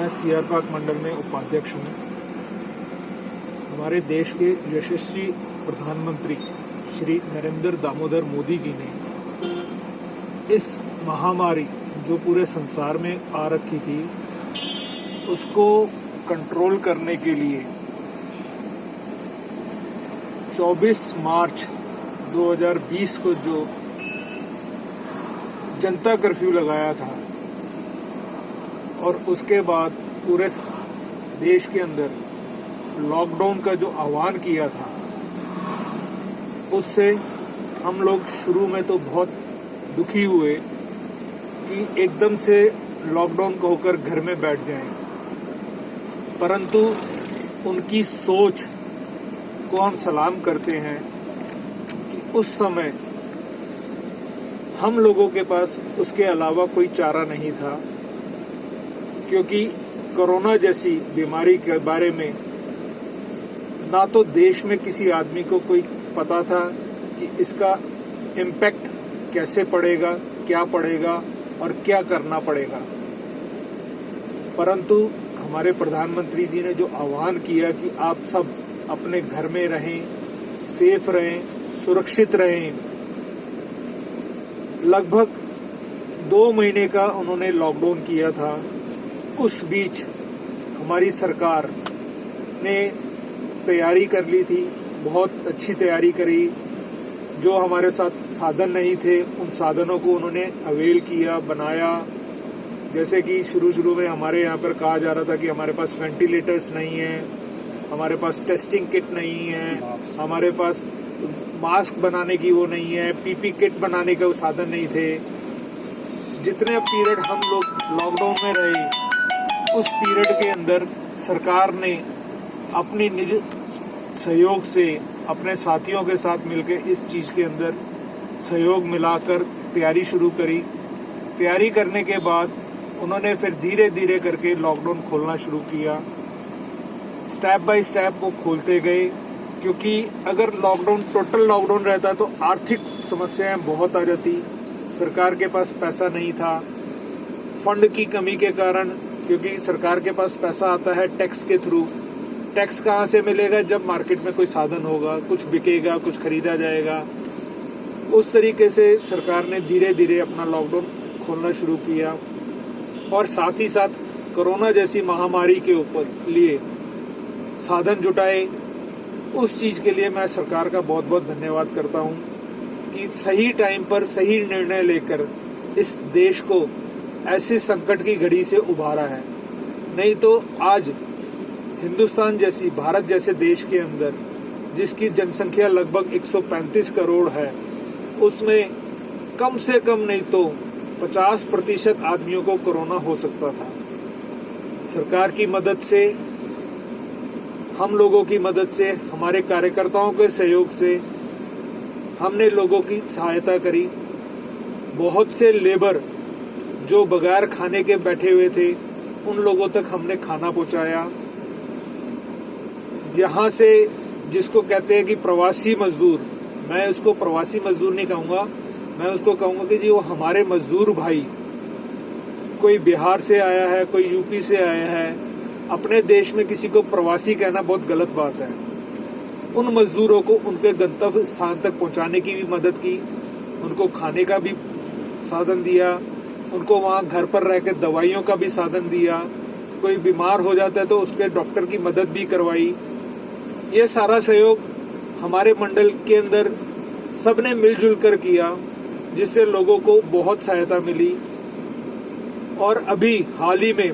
मैं CR park मंडल में उपाध्यक्ष हूँ। हमारे देश के यशस्वी प्रधानमंत्री श्री नरेंद्र दामोदर मोदी जी ने इस महामारी जो पूरे संसार में आ रखी थी उसको कंट्रोल करने के लिए 24 मार्च 2020 को जो जनता कर्फ्यू लगाया था और उसके बाद पूरे देश के अंदर लॉकडाउन का जो आह्वान किया था, उससे हम लोग शुरू में तो बहुत दुखी हुए कि एकदम से लॉकडाउन को होकर घर में बैठ जाएं, परंतु उनकी सोच को हम सलाम करते हैं कि उस समय हम लोगों के पास उसके अलावा कोई चारा नहीं था, क्योंकि कोरोना जैसी बीमारी के बारे में ना तो देश में किसी आदमी को कोई पता था कि इसका इम्पैक्ट कैसे पड़ेगा, क्या पड़ेगा और क्या करना पड़ेगा। परंतु हमारे प्रधानमंत्री जी ने जो आह्वान किया कि आप सब अपने घर में रहें, सेफ रहें, सुरक्षित रहें, लगभग 2 महीने का उन्होंने लॉकडाउन किया था। उस बीच हमारी सरकार ने तैयारी कर ली थी, बहुत अच्छी तैयारी करी। जो हमारे साथ साधन नहीं थे उन साधनों को उन्होंने अवेल किया, बनाया। जैसे कि शुरू में हमारे यहाँ पर कहा जा रहा था कि हमारे पास वेंटिलेटर्स नहीं है, हमारे पास टेस्टिंग किट नहीं है, हमारे पास मास्क बनाने की वो नहीं है, पीपी किट बनाने का वो साधन नहीं थे। जितने पीरियड हम लोग लॉकडाउन में रहे उस पीरियड के अंदर सरकार ने अपनी निज सहयोग से अपने साथियों के साथ मिलकर इस चीज़ के अंदर सहयोग मिलाकर तैयारी शुरू करी। तैयारी करने के बाद उन्होंने फिर धीरे धीरे करके लॉकडाउन खोलना शुरू किया। स्टेप बाय स्टेप वो खोलते गए, क्योंकि अगर लॉकडाउन टोटल लॉकडाउन रहता तो आर्थिक समस्याएं बहुत आ जाती। सरकार के पास पैसा नहीं था, फंड की कमी के कारण, क्योंकि सरकार के पास पैसा आता है टैक्स के थ्रू। टैक्स कहाँ से मिलेगा जब मार्केट में कोई साधन होगा, कुछ बिकेगा, कुछ खरीदा जाएगा। उस तरीके से सरकार ने धीरे धीरे अपना लॉकडाउन खोलना शुरू किया और साथ ही साथ कोरोना जैसी महामारी के ऊपर लिए साधन जुटाए। उस चीज के लिए मैं सरकार का बहुत बहुत धन्यवाद करता हूं कि सही टाइम पर सही निर्णय लेकर इस देश को ऐसे संकट की घड़ी से उभारा है। नहीं तो आज हिंदुस्तान जैसी, भारत जैसे देश के अंदर जिसकी जनसंख्या लगभग 135 करोड़ है, उसमें कम से कम नहीं तो 50% आदमियों को कोरोना हो सकता था। सरकार की मदद से, हम लोगों की मदद से, हमारे कार्यकर्ताओं के सहयोग से हमने लोगों की सहायता करी। बहुत से लेबर जो बगैर खाने के बैठे हुए थे उन लोगों तक हमने खाना पहुंचाया। यहाँ से जिसको कहते हैं कि प्रवासी मजदूर, मैं उसको प्रवासी मजदूर नहीं कहूँगा, मैं उसको कहूँगा कि जी वो हमारे मजदूर भाई, कोई बिहार से आया है, कोई यूपी से आया है। अपने देश में किसी को प्रवासी कहना बहुत गलत बात है। उन मजदूरों को उनके गंतव्य स्थान तक पहुंचाने की भी मदद की, उनको खाने का भी साधन दिया, उनको वहाँ घर पर रह के दवाइयों का भी साधन दिया। कोई बीमार हो जाता है तो उसके डॉक्टर की मदद भी करवाई। ये सारा सहयोग हमारे मंडल के अंदर सबने मिलजुल कर किया, जिससे लोगों को बहुत सहायता मिली। और अभी हाल ही में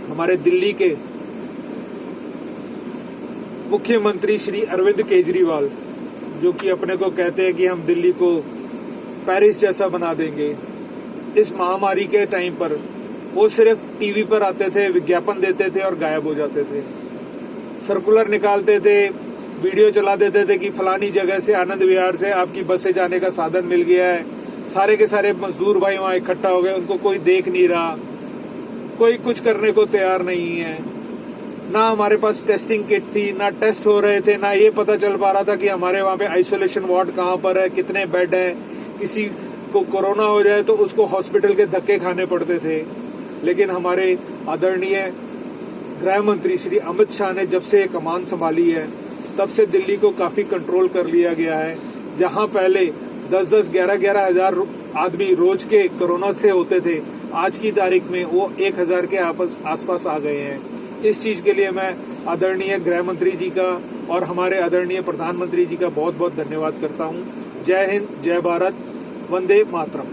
हमारे दिल्ली के मुख्यमंत्री श्री अरविंद केजरीवाल, जो कि अपने को कहते हैं कि हम दिल्ली को पेरिस जैसा बना देंगे, इस महामारी के टाइम पर वो सिर्फ टीवी पर आते थे, विज्ञापन देते थे और गायब हो जाते थे। सर्कुलर निकालते थे, वीडियो चला देते थे कि फलानी जगह से, आनंद विहार से आपकी बस से जाने का साधन मिल गया है। सारे के सारे मजदूर भाई वहां इकट्ठा हो गए, उनको कोई देख नहीं रहा, कोई कुछ करने को तैयार नहीं है। ना हमारे पास टेस्टिंग किट थी, ना टेस्ट हो रहे थे, ना ये पता चल पा रहा था कि हमारे वहाँ पे आइसोलेशन वार्ड कहाँ पर है, कितने बेड है। किसी को कोरोना हो जाए तो उसको हॉस्पिटल के धक्के खाने पड़ते थे। लेकिन हमारे आदरणीय गृह मंत्री श्री अमित शाह ने जब से ये कमान संभाली है तब से दिल्ली को काफी कंट्रोल कर लिया गया है। जहां पहले 10-10, 11-11 हजार आदमी रोज के कोरोना से होते थे, आज की तारीख में वो 1000 के आसपास आ गए हैं। इस चीज के लिए मैं आदरणीय गृह मंत्री जी का और हमारे आदरणीय प्रधानमंत्री जी का बहुत बहुत धन्यवाद करता हूं। जय हिंद, जय भारत, वंदे मातरम।